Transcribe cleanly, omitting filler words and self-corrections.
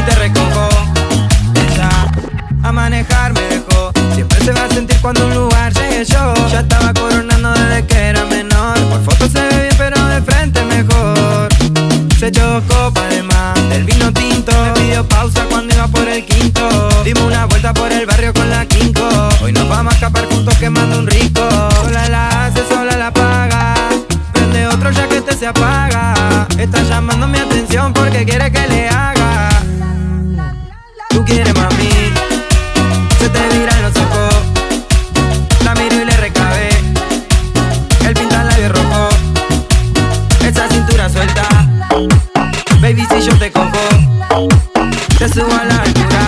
te recojo. Ella a manejar me dejó. Siempre se va a sentir cuando un lugar llegue yo. Ya estaba coronando desde que era menor. Por fotos se ve bien pero de frente mejor. Se echó copa de más del vino tinto. Me pidió pausa cuando iba por el quinto. Dimos una vuelta por el barrio con la Quinco. Hoy nos vamos a escapar juntos quemando un rico. Sola la hace, sola la paga. Prende otro ya que este se apaga. Está llamando mi atención porque quiere que le haga. Tú quieres mami, se te viran los ojos. La miro y le recabé. El pinta labio rojo. Esa cintura suelta. Baby, si yo te cojo, te subo a la altura.